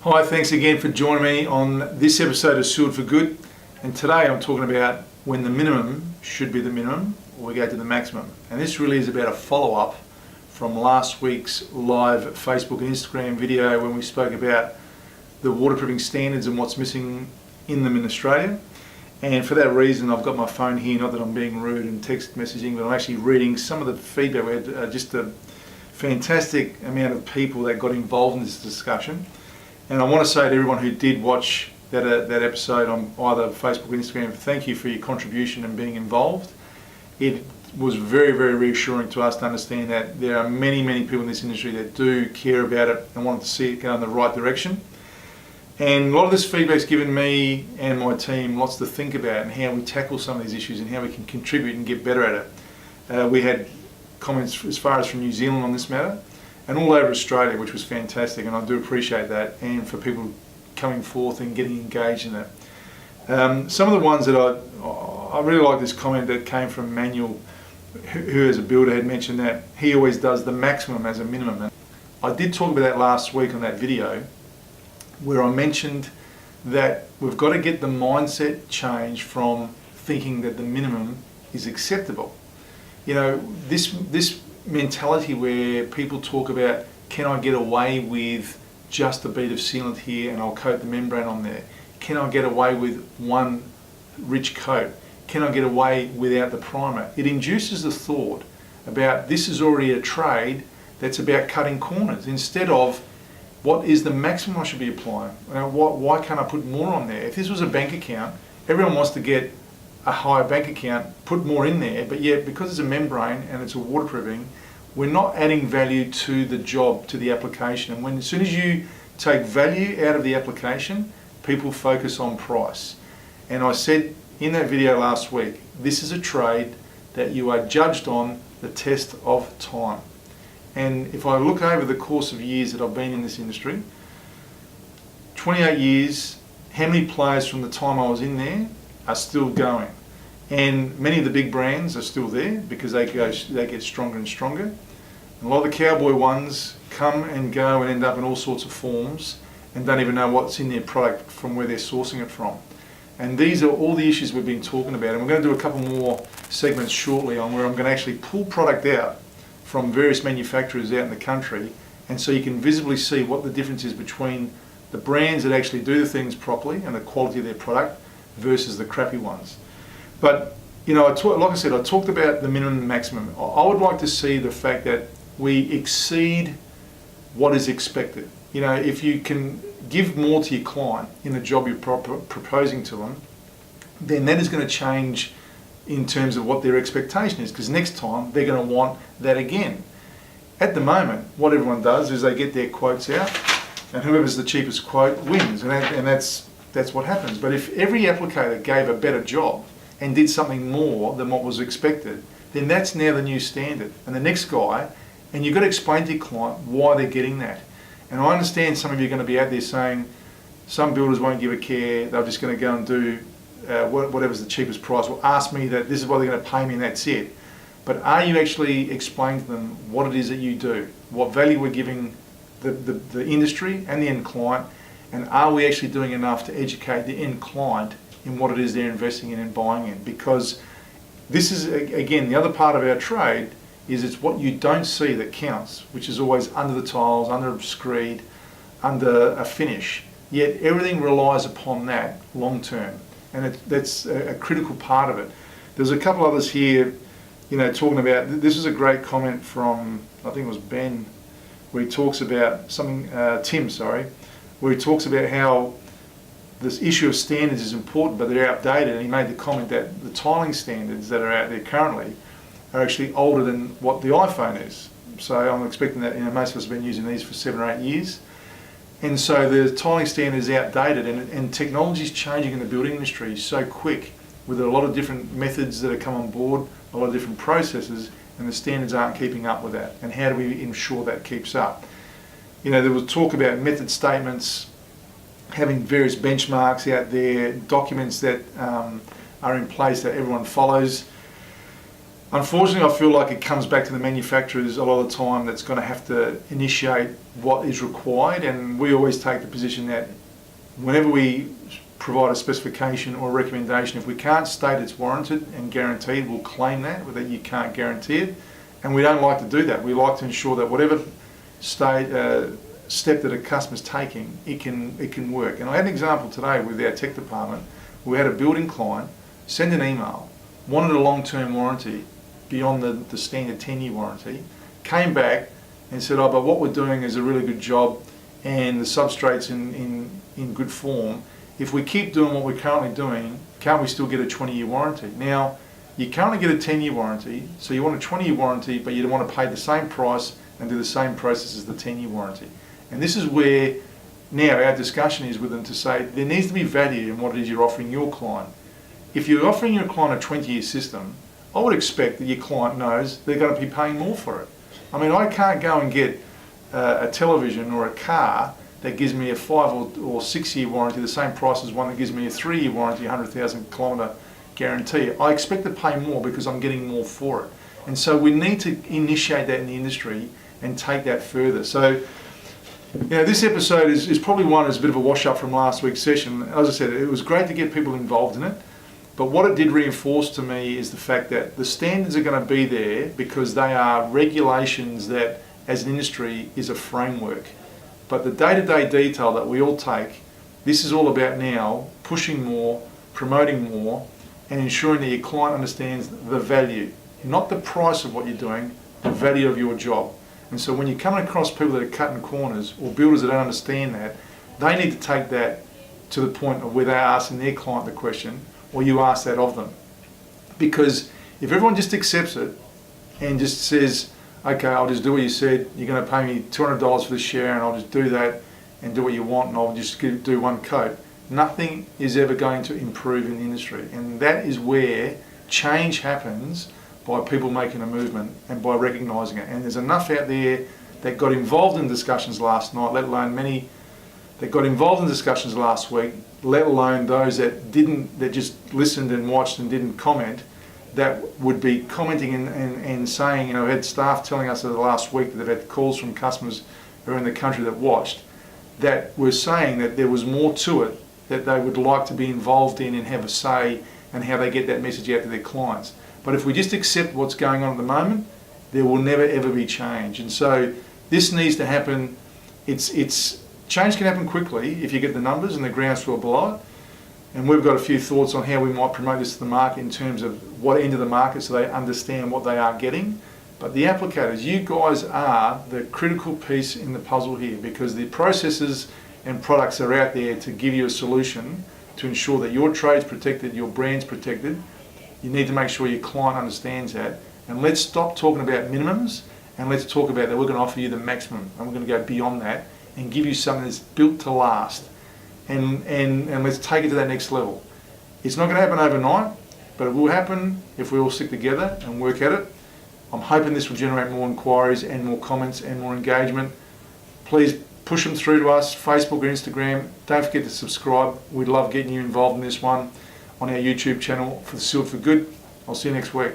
Hi, thanks again for joining me on this episode of Sealed for Good. And today I'm talking about when the minimum should be the minimum or we go to the maximum. And this really is about a follow-up from last week's live Facebook and Instagram video when we spoke about the waterproofing standards and what's missing in them in Australia. And for that reason, I've got my phone here, not that I'm being rude and text messaging, but I'm actually reading some of the feedback. We had just a fantastic amount of people that got involved in this discussion. And I want to say to everyone who did watch that episode on either Facebook or Instagram, thank you for your contribution and being involved. It was very, very reassuring to us to understand that there are many, many people in this industry that do care about it and want to see it go in the right direction. And a lot of this feedback's given me and my team lots to think about and how we tackle some of these issues and how we can contribute and get better at it. We had comments as far as from New Zealand on this matter and all over Australia, which was fantastic, and I do appreciate that, and for people coming forth and getting engaged in it. Some of the ones that I really like this comment that came from Manuel, who as a builder had mentioned that he always does the maximum as a minimum. And I did talk about that last week on that video, where I mentioned that we've got to get the mindset change from thinking that the minimum is acceptable. You know, this mentality where people talk about, can I get away with just a bead of sealant here and I'll coat the membrane on there? Can I get away with one rich coat? Can I get away without the primer? It induces the thought about this is already a trade that's about cutting corners instead of what is the maximum I should be applying? Why can't I put more on there? If this was a bank account, everyone wants to get a higher bank account, put more in there, but yet because it's a membrane and it's a waterproofing, we're not adding value to the job, to the application. And as soon as you take value out of the application, people focus on price. And I said in that video last week, this is a trade that you are judged on the test of time. And if I look over the course of years that I've been in this industry, 28 years, how many players from the time I was in there are still going? And many of the big brands are still there because they get stronger and stronger. And a lot of the cowboy ones come and go and end up in all sorts of forms and don't even know what's in their product from where they're sourcing it from. And these are all the issues we've been talking about. And we're going to do a couple more segments shortly on where I'm going to actually pull product out from various manufacturers out in the country, and so you can visibly see what the difference is between the brands that actually do the things properly and the quality of their product versus the crappy ones. But you know, like I said, I talked about the minimum and maximum. I would like to see the fact that we exceed what is expected. You know, if you can give more to your client in the job you're proposing to them, then that is going to change in terms of what their expectation is, because next time they're going to want that again. At the moment, what everyone does is they get their quotes out, and whoever's the cheapest quote wins, and that's what happens. But if every applicator gave a better job and did something more than what was expected, then that's now the new standard. And the next guy, and you've got to explain to your client why they're getting that. And I understand some of you are going to be out there saying some builders won't give a care, they're just going to go and do whatever's the cheapest price, or ask me that this is what they're going to pay me and that's it. But are you actually explaining to them what it is that you do, what value we're giving the industry and the end client, and are we actually doing enough to educate the end client in what it is they're investing in and buying in? Because this is, again, the other part of our trade is it's what you don't see that counts, which is always under the tiles, under a screed, under a finish. Yet everything relies upon that long term. And that's a critical part of it. There's a couple others here, you know, talking about, this is a great comment from, I think it was Ben, where he talks about something, Tim, where he talks about how this issue of standards is important, but they're outdated. And he made the comment that the tiling standards that are out there currently are actually older than what the iPhone is. So I'm expecting that, you know, most of us have been using these for 7 or 8 years. And so the tiling standard is outdated, and technology is changing in the building industry so quick with a lot of different methods that have come on board, a lot of different processes, and the standards aren't keeping up with that. And how do we ensure that keeps up? You know, there was talk about method statements, having various benchmarks out there, documents that are in place that everyone follows. Unfortunately, I feel like it comes back to the manufacturers a lot of the time that's going to have to initiate what is required, and we always take the position that whenever we provide a specification or a recommendation, if we can't state it's warranted and guaranteed, we'll claim that you can't guarantee it, and we don't like to do that. We like to ensure that whatever step that a customer's taking, it can work. And I had an example today with our tech department. We had a building client send an email, wanted a long-term warranty beyond the standard 10-year warranty, came back and said, oh, but what we're doing is a really good job and the substrate's in good form. If we keep doing what we're currently doing, can't we still get a 20-year warranty? Now, you currently get a 10-year warranty, so you want a 20-year warranty, but you don't want to pay the same price and do the same process as the 10-year warranty. And this is where now our discussion is with them to say there needs to be value in what it is you're offering your client. If you're offering your client a 20-year system, I would expect that your client knows they're going to be paying more for it. I mean, I can't go and get a television or a car that gives me a 5 or 6 year warranty, the same price as one that gives me a 3-year warranty, 100,000 kilometre guarantee. I expect to pay more because I'm getting more for it. And so we need to initiate that in the industry and take that further. So, this episode is probably one that's a bit of a wash up from last week's session. As I said, it was great to get people involved in it. But what it did reinforce to me is the fact that the standards are going to be there because they are regulations that, as an industry, is a framework. But the day-to-day detail that we all take, this is all about now pushing more, promoting more, and ensuring that your client understands the value, not the price of what you're doing, the value of your job. And so when you're coming across people that are cutting corners or builders that don't understand that, they need to take that to the point of where they're asking their client the question, or you ask that of them. Because if everyone just accepts it and just says, okay, I'll just do what you said, you're going to pay me $200 for the share and I'll just do that and do what you want and I'll just do one coat, nothing is ever going to improve in the industry. And that is where change happens, by people making a movement and by recognising it. And there's enough out there that got involved in discussions last night, let alone many that got involved in discussions last week, let alone those that didn't, that just listened and watched and didn't comment, that would be commenting and saying, I had staff telling us over the last week that they've had calls from customers around the country that watched, that were saying that there was more to it that they would like to be involved in and have a say and how they get that message out to their clients. But if we just accept what's going on at the moment, there will never ever be change. And so this needs to happen. Change can happen quickly if you get the numbers and the groundswell below it. And we've got a few thoughts on how we might promote this to the market in terms of what end of the market so they understand what they are getting. But the applicators, you guys are the critical piece in the puzzle here, because the processes and products are out there to give you a solution to ensure that your trade's protected, your brand's protected. You need to make sure your client understands that. And let's stop talking about minimums and let's talk about that we're going to offer you the maximum and we're going to go beyond that and give you something that's built to last. And let's take it to that next level. It's not going to happen overnight, but it will happen if we all stick together and work at it. I'm hoping this will generate more inquiries and more comments and more engagement. Please push them through to us, Facebook or Instagram. Don't forget to subscribe. We'd love getting you involved in this one on our YouTube channel for the Sealed for Good. I'll see you next week.